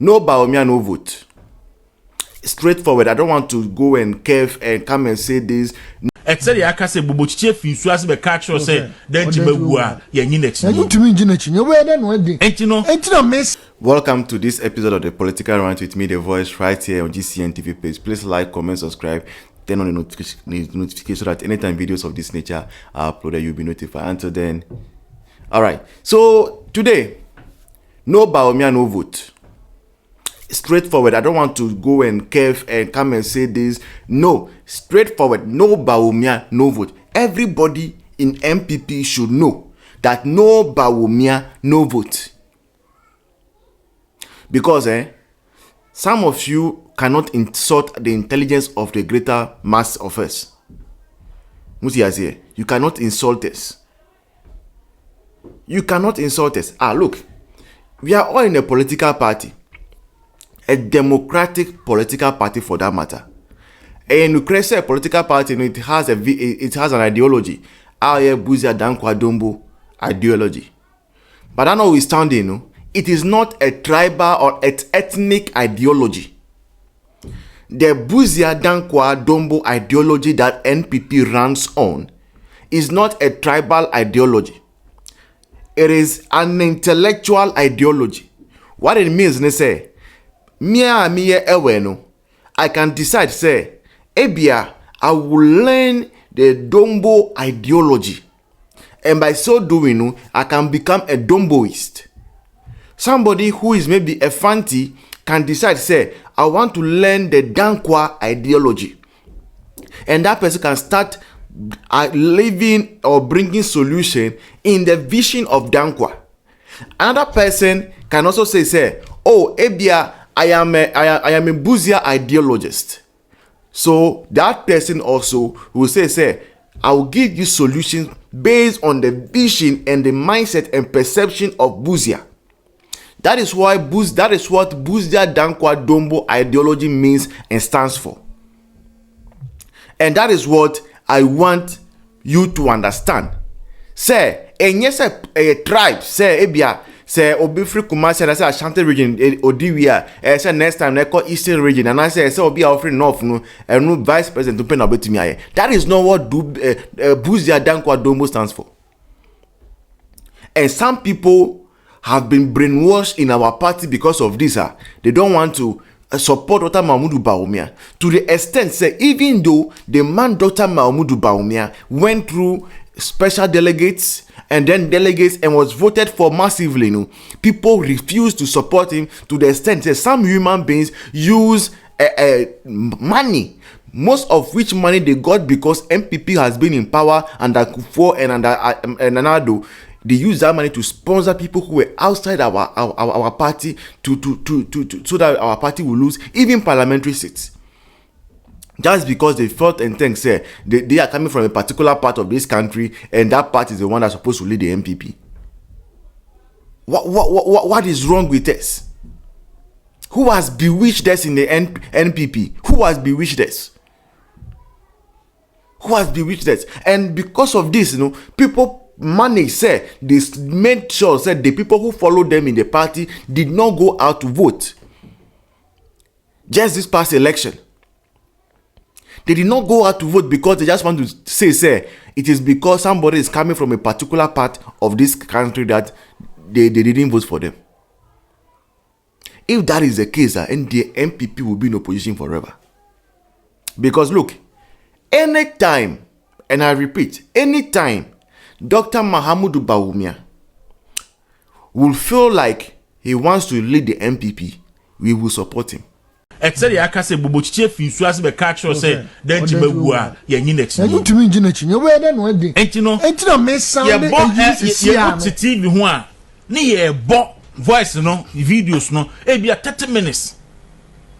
No Bawumia, no vote. Straightforward. I don't want to go and curve and come and say this. Except I can say Bubochiche Fisu as the catcher say, then Jimabua, Yaninic. Welcome to this episode of the Political Rant with me, the voice, right here on GCN TV page. Please like, comment, subscribe, turn on the notification so that anytime videos of this nature are uploaded, you'll be notified. Until then, all right. So today, no Bawumia, no vote. Straightforward. I don't want to go and curve and come and say this. No, straightforward. No Bawumia, no vote. Everybody in NPP should know that no Bawumia, no vote. Because some of you cannot insult the intelligence of the greater mass of us. You cannot insult us. You cannot insult us. Look, we are all in a political party. A democratic political party for that matter. And you create a political party, it has an ideology. Bawumia Dankwa Dombo ideology. But that notwithstanding, it is not a tribal or ethnic ideology. The Bawumia Dankwa Dombo ideology that NPP runs on is not a tribal ideology. It is an intellectual ideology. What it means, they say, I can decide, say, Ebia, I will learn the Dombo ideology. And by so doing, I can become a Domboist. Somebody who is maybe a Fanti can decide, say, I want to learn the Dankwa ideology. And that person can start living or bringing solution in the vision of Dankwa. Another person can also say, oh, Ebia, I am a Bawumia ideologist. So that person also will say, I will give you solutions based on the vision and the mindset and perception of Bawumia. That is what Bawumia Dankwa Dombo ideology means and stands for. And that is what I want you to understand. Say, and yes, a tribe, say, Ebia, say Obifri Kumasi, and I say Ashanti region, Odiwia, say next time they call Eastern region, and I say Obi offering North, and no vice president to pen about to me. That is not what Bawumia Dankwa Dombo stands for. And some people have been brainwashed in our party because of this. They don't want to support Dr. Mahmoud Bawumia to the extent, say, even though the man Dr. Mahmoud Bawumia went through special delegates and then delegates and was voted for massively, people refused to support him to the extent that some human beings use money, most of which money they got because NPP has been in power under Kufuor and under Nado. They use that money to sponsor people who were outside our party to so that our party will lose even parliamentary seats. Just because they felt and think, say, they are coming from a particular part of this country and that part is the one that's supposed to lead the NPP. What is wrong with us? Who has bewitched us in the NPP? Who has bewitched us? Who has bewitched us? And because of this, people managed, say, they made sure, said the people who followed them in the party did not go out to vote. Just this past election. They did not go out to vote because they just want to say it is because somebody is coming from a particular part of this country that they didn't vote for them. If that is the case, and the NPP will be in opposition forever. Because look, anytime, and I repeat, anytime Dr. Mahmoud Bawumia will feel like he wants to lead the NPP, we will support him. Except I can say Bubochiche Fisu as the catcher say, then Jimabua, Yaninic. You to me, you wear them one day. And you know, miss some TV one. Near bought voice, videos, be 30 minutes.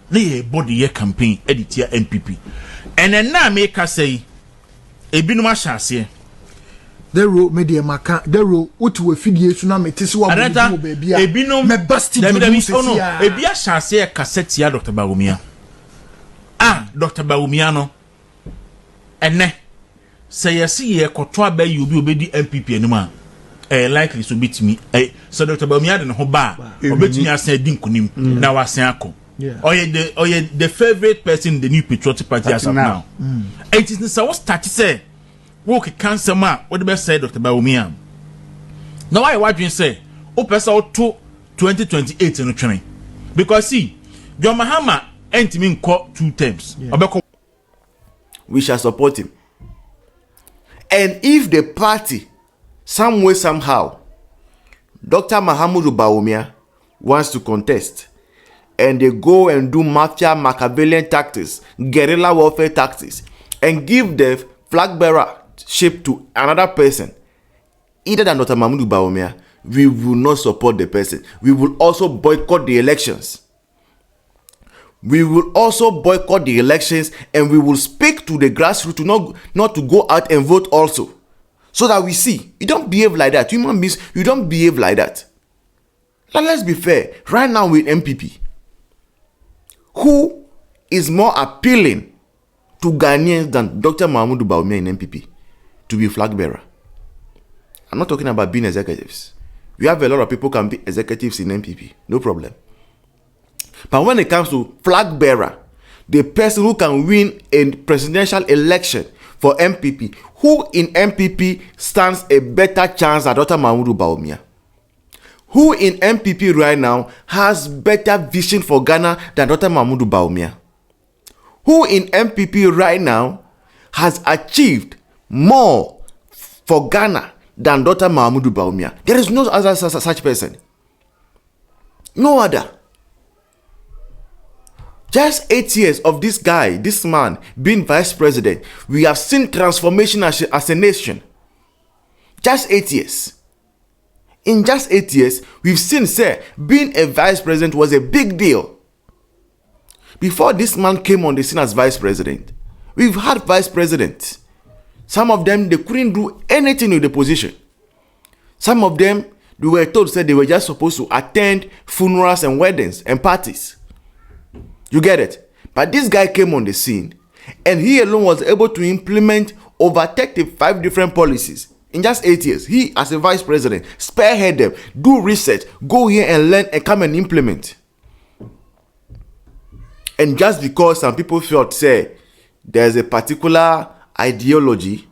Near body year campaign, editor NPP. And then now make us say, a binuma chassis. The road media maka the road what we feed you tsunami tisiwa baby a binom me basti e bia chance e cassette ya Dr. Bawumia Dr. Bawumia no ene say yesi ye koto aba yi obi obedi NPP anima likely so bit me so Dr. Bawumia de ho ba obetumi asan din kunim na wasan akọ the favorite person in the new patriotic party as of now it is so start say wo ke cancer ma what the best say Dr. Bawumia now why wadwin say o pesa o to 2028 no twene because see John Mahama entimi nko 2 terms obeko we shall support him. And if the party, some way, somehow, Dr. Mahamudu Bawumia wants to contest, and they go and do mafia Machiavellian tactics, guerrilla warfare tactics, and give the flag bearer ship to another person, either than Dr. Mahamudu Bawumia, we will not support the person. We will also boycott the elections. We will also boycott the elections, and we will speak to the grassroots to not to go out and vote also. So that we see, you don't behave like that. Human beings, you don't behave like that. Now let's be fair. Right now with NPP, who is more appealing to Ghanaians than Dr. Mahamudu Bawumia in NPP to be flag bearer? I'm not talking about being executives. We have a lot of people can be executives in NPP. No problem. But when it comes to flag bearer, the person who can win a presidential election for NPP, who in NPP stands a better chance than Dr. Mahamudu Bawumia? Who in NPP right now has better vision for Ghana than Dr. Mahamudu Bawumia? Who in NPP right now has achieved more for Ghana than Dr. Mahamudu Bawumia? There is no other such person. No other. Just 8 years of this guy, this man, being vice president, we have seen transformation as a nation. Just 8 years. In just 8 years, we've seen, say, being a vice president was a big deal. Before this man came on the scene as vice president, we've had vice presidents. Some of them, they couldn't do anything with the position. Some of them, they were told, said they were just supposed to attend funerals and weddings and parties. You get it? But this guy came on the scene, and he alone was able to implement over 35 different policies in just 8 years. He, as a vice president, spearhead them, do research, go here and learn and come and implement. And just because some people felt, say, there's a particular ideology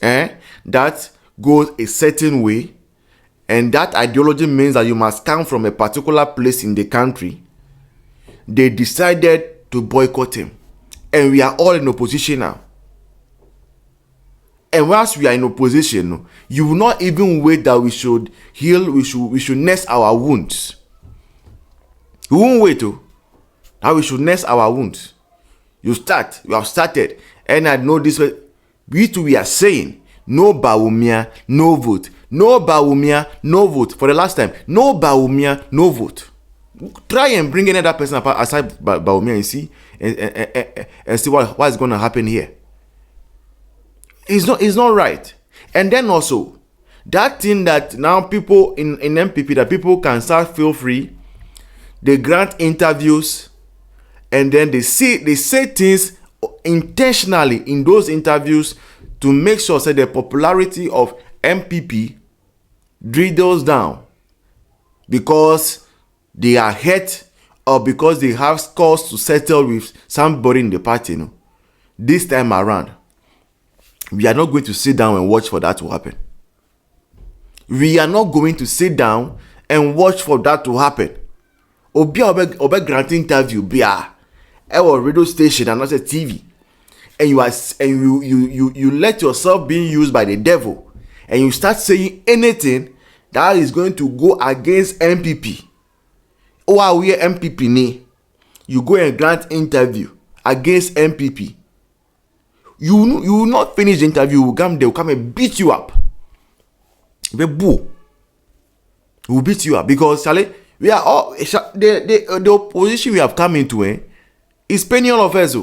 that goes a certain way, and that ideology means that you must come from a particular place in the country, they decided to boycott him. And we are all in opposition now. And whilst we are in opposition, you will not even wait that we should heal, we should nurse our wounds. You won't wait now we should nurse our wounds. You have started. And I know this way. We are saying, no Bawumia, no vote. No Bawumia, no vote. For the last time, no Bawumia, no vote. Try and bring another person aside Bawumia and see and see what is going to happen here. It's not right. And then also that thing that now people in NPP, that people can start feel free, they grant interviews, and then they say things intentionally in those interviews to make sure that the popularity of NPP dwindles down because they are hurt or because they have scores to settle with somebody in the party. This time around, we are not going to sit down and watch for that to happen. We are not going to sit down and watch for that to happen. Obe granting interview bia our radio station and not a TV, and you let yourself being used by the devil, and you start saying anything that is going to go against NPP. Oh, we are MPP ne. You go and grant interview against MPP. You will not finish the interview. They will come and beat you up. They will beat you up because we are all the opposition we have come into is paining all of us.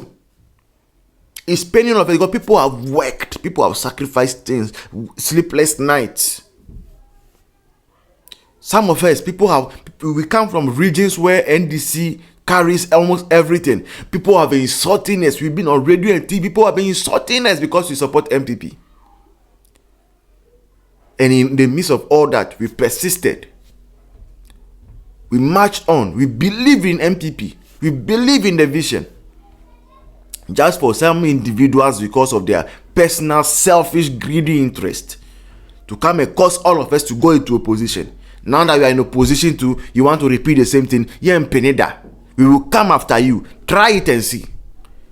It's paining all of us because people have worked, people have sacrificed things, sleepless nights. Some of us, we come from regions where NDC carries almost everything. People have been insulting us. We've been on radio and TV. People have been insulting us because we support MPP. And in the midst of all that, we persisted. We marched on. We believe in NPP. We believe in the vision. Just for some individuals, because of their personal, selfish, greedy interest, to come and cause all of us to go into opposition. Now that we are in opposition to, you want to repeat the same thing. Yeah, Peneda. We will come after you. Try it and see.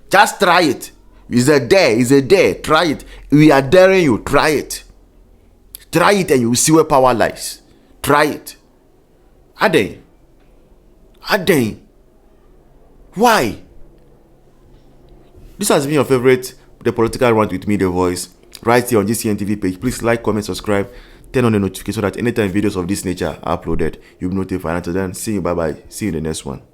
Just try it. Is a dare. Is a dare. Try it. We are daring you. Try it. Try it and you will see where power lies. Try it. Ade. Why? This has been your favorite, The Political Rant with me, The Voice, right here on GCN TV page. Please like, comment, subscribe, turn on the notification so that anytime videos of this nature are uploaded, you'll be notified. Until then, see you. Bye-bye. See you in the next one.